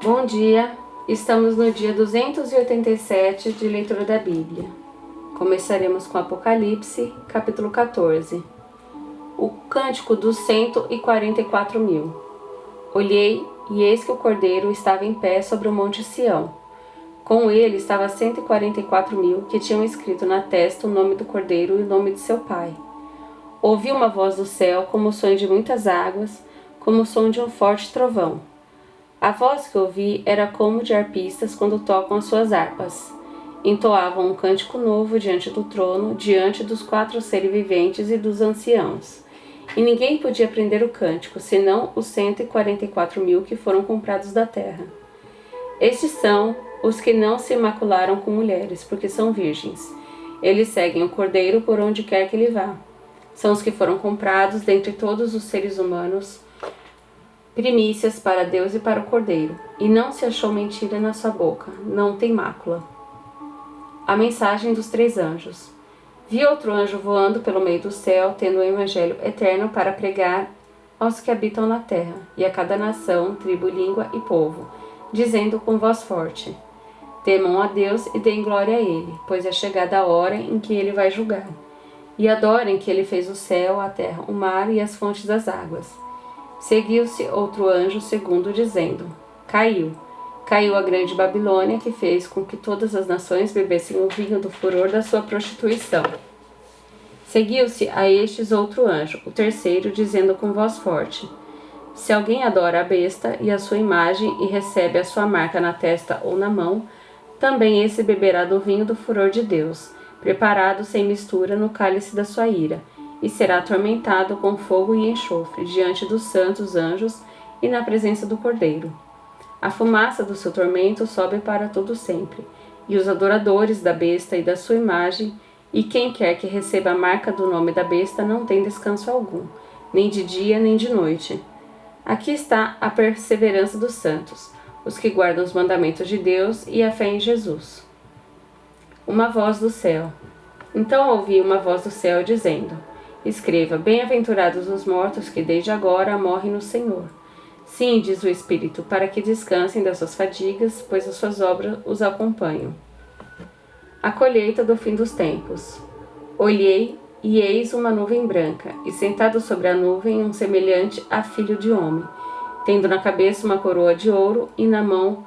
Bom dia, estamos no dia 287 de leitura da Bíblia. Começaremos com Apocalipse, capítulo 14. O cântico dos 144.000. Olhei, e eis que o Cordeiro estava em pé sobre o monte Sião. Com ele estavam 144.000 que tinham escrito na testa o nome do Cordeiro e o nome de seu pai. Ouvi uma voz do céu como o som de muitas águas, como o som de um forte trovão. A voz que ouvi era como de arpistas quando tocam as suas harpas. Entoavam um cântico novo diante do trono, diante dos 4 seres viventes e dos anciãos. E ninguém podia aprender o cântico, senão os 144.000 que foram comprados da terra. Estes são os que não se macularam com mulheres, porque são virgens. Eles seguem o Cordeiro por onde quer que ele vá. São os que foram comprados dentre todos os seres humanos, primícias para Deus e para o Cordeiro, e não se achou mentira na sua boca, não tem mácula. A mensagem dos 3 anjos. Vi outro anjo voando pelo meio do céu, tendo o evangelho eterno para pregar aos que habitam na terra, e a cada nação, tribo, língua e povo, dizendo com voz forte: temam a Deus e deem glória a Ele, pois é chegada a hora em que Ele vai julgar. E adorem que Ele fez o céu, a terra, o mar e as fontes das águas. Seguiu-se outro anjo segundo, dizendo: Caiu a grande Babilônia, que fez com que todas as nações bebessem o vinho do furor da sua prostituição. Seguiu-se a estes outro anjo, o terceiro, dizendo com voz forte: se alguém adora a besta e a sua imagem e recebe a sua marca na testa ou na mão, também esse beberá do vinho do furor de Deus, preparado sem mistura no cálice da sua ira, e será atormentado com fogo e enxofre diante dos santos anjos e na presença do Cordeiro. A fumaça do seu tormento sobe para todo sempre, e os adoradores da besta e da sua imagem, e quem quer que receba a marca do nome da besta não tem descanso algum, nem de dia nem de noite. Aqui está a perseverança dos santos, os que guardam os mandamentos de Deus e a fé em Jesus. Uma voz do céu. Então ouvi uma voz do céu dizendo: escreva, bem-aventurados os mortos que desde agora morrem no Senhor. Sim, diz o Espírito, para que descansem das suas fadigas, pois as suas obras os acompanham. A colheita do fim dos tempos. Olhei, e eis uma nuvem branca, e sentado sobre a nuvem um semelhante a filho de homem, tendo na cabeça uma coroa de ouro e na mão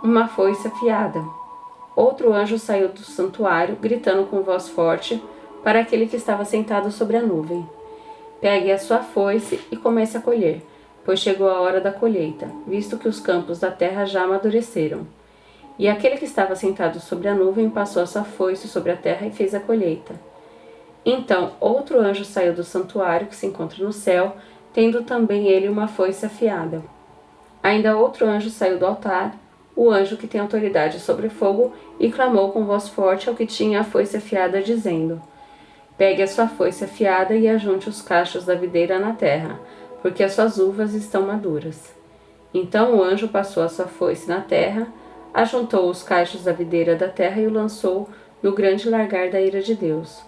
uma foice afiada. Outro anjo saiu do santuário, gritando com voz forte para aquele que estava sentado sobre a nuvem: pegue a sua foice e comece a colher, pois chegou a hora da colheita, visto que os campos da terra já amadureceram. E aquele que estava sentado sobre a nuvem passou a sua foice sobre a terra e fez a colheita. Então outro anjo saiu do santuário que se encontra no céu, tendo também ele uma foice afiada. Ainda outro anjo saiu do altar, o anjo que tem autoridade sobre fogo, e clamou com voz forte ao que tinha a foice afiada, dizendo: pegue a sua foice afiada e ajunte os cachos da videira na terra, porque as suas uvas estão maduras. Então o anjo passou a sua foice na terra, ajuntou os cachos da videira da terra e o lançou no grande lagar da ira de Deus.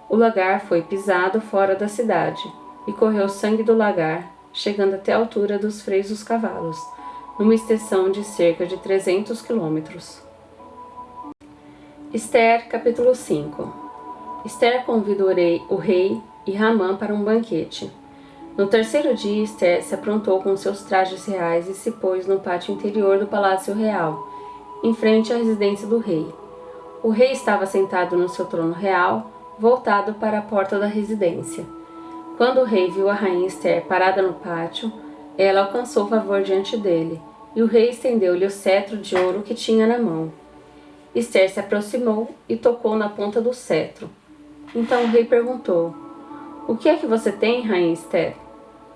O lagar foi pisado fora da cidade, e correu sangue do lagar, chegando até a altura dos freios dos cavalos, numa extensão de cerca de 300 quilômetros. Esther, capítulo 5. Esther convidou o rei e Ramã para um banquete. No terceiro dia, Esther se aprontou com seus trajes reais e se pôs no pátio interior do palácio real, em frente à residência do rei. O rei estava sentado no seu trono real, voltado para a porta da residência. Quando o rei viu a rainha Esther parada no pátio, ela alcançou favor diante dele, e o rei estendeu-lhe o cetro de ouro que tinha na mão. Esther se aproximou e tocou na ponta do cetro. Então o rei perguntou: o que é que você tem, rainha Esther?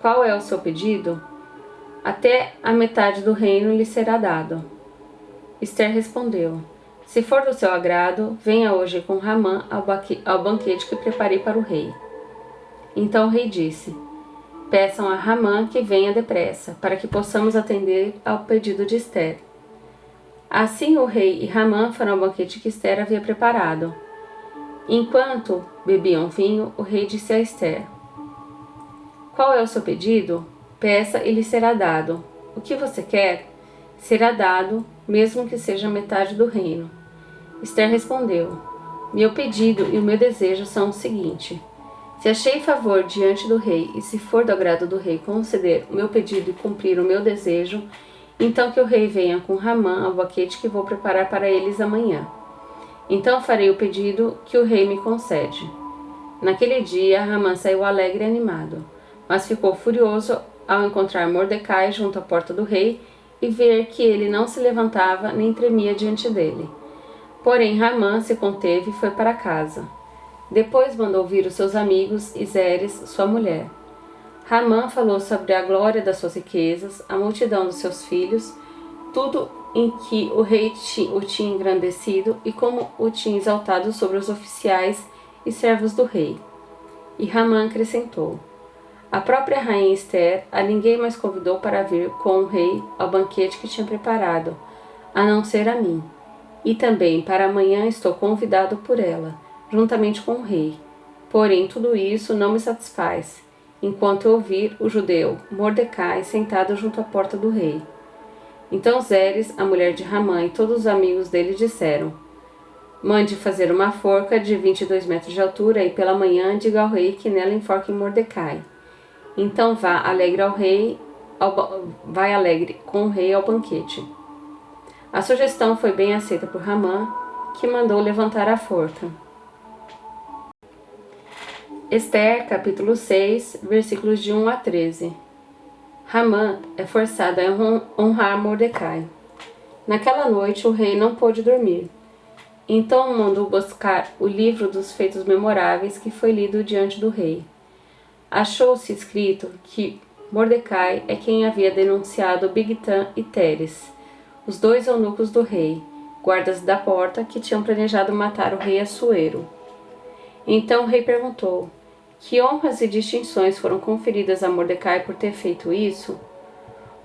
Qual é o seu pedido? Até a metade do reino lhe será dado. Esther respondeu: se for do seu agrado, venha hoje com Ramã ao banquete que preparei para o rei. Então o rei disse: peçam a Ramã que venha depressa, para que possamos atender ao pedido de Esther. Assim o rei e Ramã foram ao banquete que Esther havia preparado. Enquanto bebiam vinho, o rei disse a Esther: qual é o seu pedido? Peça e lhe será dado. O que você quer? será dado, mesmo que seja metade do reino. Esther respondeu: Meu pedido e o meu desejo são o seguinte: se achei favor diante do rei, e se for do agrado do rei conceder o meu pedido e cumprir o meu desejo, então que o rei venha com Ramã ao banquete que vou preparar para eles amanhã. Então farei o pedido que o rei me concede. Naquele dia, Ramã saiu alegre e animado, mas ficou furioso ao encontrar Mordecai junto à porta do rei e ver que ele não se levantava nem tremia diante dele. Porém, Ramã se conteve e foi para casa. Depois mandou vir os seus amigos e Zeres, sua mulher. Ramã falou sobre a glória das suas riquezas, a multidão dos seus filhos, tudo em que o rei o tinha engrandecido e como o tinha exaltado sobre os oficiais e servos do rei. E Ramã acrescentou: a própria rainha Esther a ninguém mais convidou para vir com o rei ao banquete que tinha preparado, a não ser a mim. E também para amanhã estou convidado por ela, juntamente com o rei. Porém, tudo isso não me satisfaz, enquanto eu ouvir o judeu Mordecai sentado junto à porta do rei. Então Zeres, a mulher de Ramã, e todos os amigos dele disseram: mande fazer uma forca de 22 metros de altura e pela manhã diga ao rei que nela enforque Mordecai. Então vai alegre com o rei ao banquete. A sugestão foi bem aceita por Ramã, que mandou levantar a forca. Esther, capítulo 6, versículos de 1 a 13. Ramã é forçado a honrar Mordecai. Naquela noite o rei não pôde dormir. Então mandou buscar o livro dos feitos memoráveis que foi lido diante do rei. Achou-se escrito que Mordecai é quem havia denunciado Bigtã e Teres, os dois eunucos do rei, guardas da porta, que tinham planejado matar o rei Assuero. Então o rei perguntou: que honras e distinções foram conferidas a Mordecai por ter feito isso?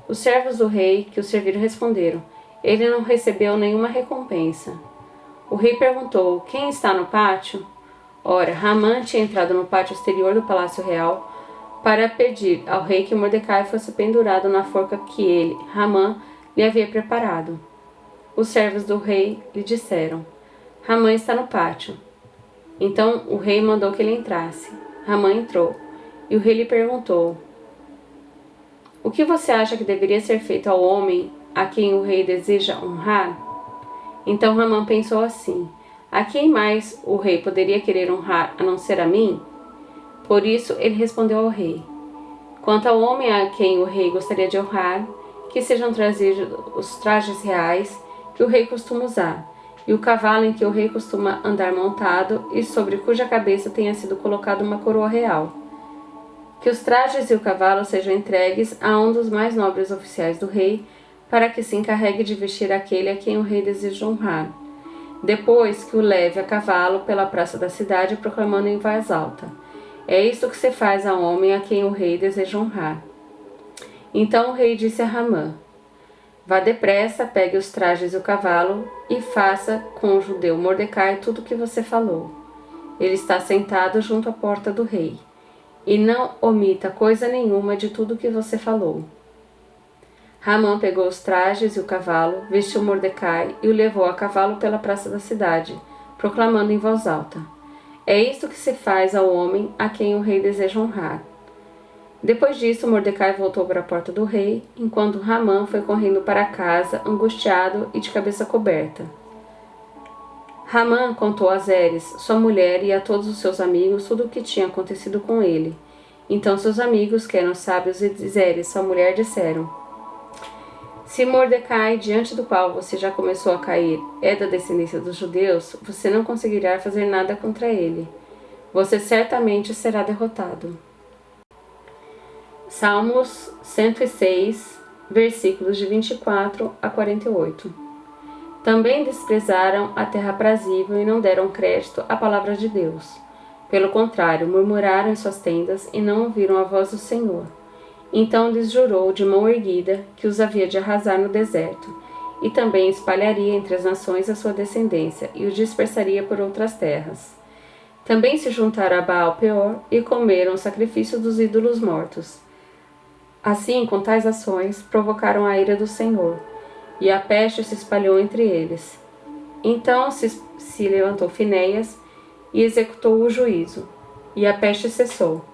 Os servos do rei que o serviram responderam: ele não recebeu nenhuma recompensa. O rei perguntou: quem está no pátio? Ora, Ramã tinha entrado no pátio exterior do palácio real para pedir ao rei que Mordecai fosse pendurado na forca que ele, Ramã, lhe havia preparado. Os servos do rei lhe disseram: Ramã está no pátio. Então o rei mandou que ele entrasse. Ramã entrou, e o rei lhe perguntou: o que você acha que deveria ser feito ao homem a quem o rei deseja honrar? Então Ramã pensou assim: a quem mais o rei poderia querer honrar a não ser a mim? Por isso ele respondeu ao rei: quanto ao homem a quem o rei gostaria de honrar, que sejam trazidos os trajes reais que o rei costuma usar, e o cavalo em que o rei costuma andar montado e sobre cuja cabeça tenha sido colocada uma coroa real. Que os trajes e o cavalo sejam entregues a um dos mais nobres oficiais do rei, para que se encarregue de vestir aquele a quem o rei deseja honrar. Depois que o leve a cavalo pela praça da cidade, proclamando em voz alta: é isto que se faz a homem a quem o rei deseja honrar. Então o rei disse a Ramã: vá depressa, pegue os trajes e o cavalo e faça com o judeu Mordecai tudo o que você falou. Ele está sentado junto à porta do rei. E não omita coisa nenhuma de tudo o que você falou. Ramã pegou os trajes e o cavalo, vestiu Mordecai e o levou a cavalo pela praça da cidade, proclamando em voz alta: é isto que se faz ao homem a quem o rei deseja honrar. Depois disso, Mordecai voltou para a porta do rei, enquanto Ramã foi correndo para casa, angustiado e de cabeça coberta. Ramã contou a Zeres, sua mulher, e a todos os seus amigos tudo o que tinha acontecido com ele. Então seus amigos, que eram sábios, e Zeres, sua mulher, disseram: se Mordecai, diante do qual você já começou a cair, é da descendência dos judeus, você não conseguirá fazer nada contra ele. Você certamente será derrotado. Salmos 106, versículos de 24 a 48. Também desprezaram a terra aprazível e não deram crédito à palavra de Deus. Pelo contrário, murmuraram em suas tendas e não ouviram a voz do Senhor. Então lhes jurou de mão erguida que os havia de arrasar no deserto, e também espalharia entre as nações a sua descendência e os dispersaria por outras terras. Também se juntaram a Baal Peor e comeram o sacrifício dos ídolos mortos. Assim, com tais ações, provocaram a ira do Senhor. e a peste se espalhou entre eles. Então se levantou Finéias e executou o juízo, e a peste cessou.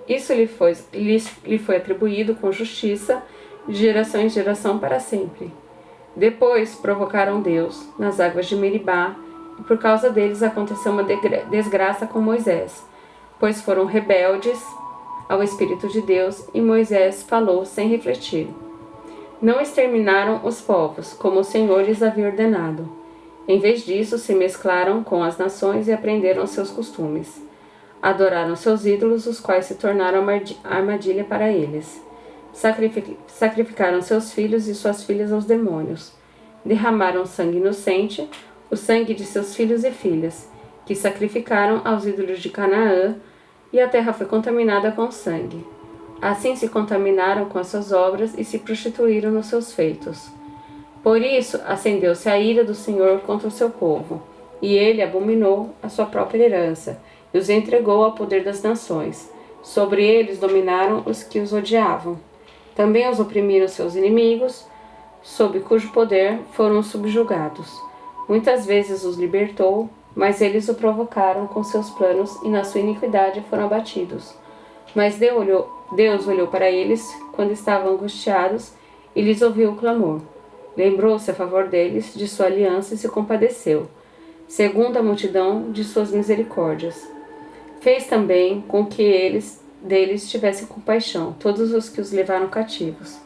Isso lhe foi atribuído com justiça de geração em geração para sempre. Depois provocaram Deus nas águas de Meribá, e por causa deles aconteceu uma desgraça com Moisés, pois foram rebeldes ao Espírito de Deus, e Moisés falou sem refletir. Não exterminaram os povos, como o Senhor lhes havia ordenado. Em vez disso, se mesclaram com as nações e aprenderam seus costumes. Adoraram seus ídolos, os quais se tornaram armadilha para eles. Sacrificaram seus filhos e suas filhas aos demônios. Derramaram sangue inocente, o sangue de seus filhos e filhas, que sacrificaram aos ídolos de Canaã, e a terra foi contaminada com sangue. Assim se contaminaram com as suas obras e se prostituíram nos seus feitos. Por isso acendeu-se a ira do Senhor contra o seu povo, e ele abominou a sua própria herança, e os entregou ao poder das nações. Sobre eles dominaram os que os odiavam. Também os oprimiram seus inimigos, sob cujo poder foram subjugados. Muitas vezes os libertou, mas eles o provocaram com seus planos e na sua iniquidade foram abatidos. Mas Deus olhou para eles quando estavam angustiados e lhes ouviu o clamor. Lembrou-se a favor deles de sua aliança e se compadeceu, segundo a multidão de suas misericórdias. Fez também com que deles tivessem compaixão, todos os que os levaram cativos.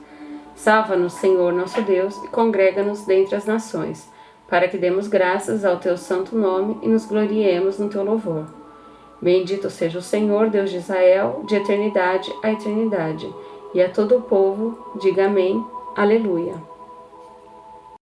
Salva-nos, Senhor nosso Deus, e congrega-nos dentre as nações, para que demos graças ao teu santo nome e nos gloriemos no teu louvor. Bendito seja o Senhor, Deus de Israel, de eternidade a eternidade. E a todo o povo diga amém, aleluia.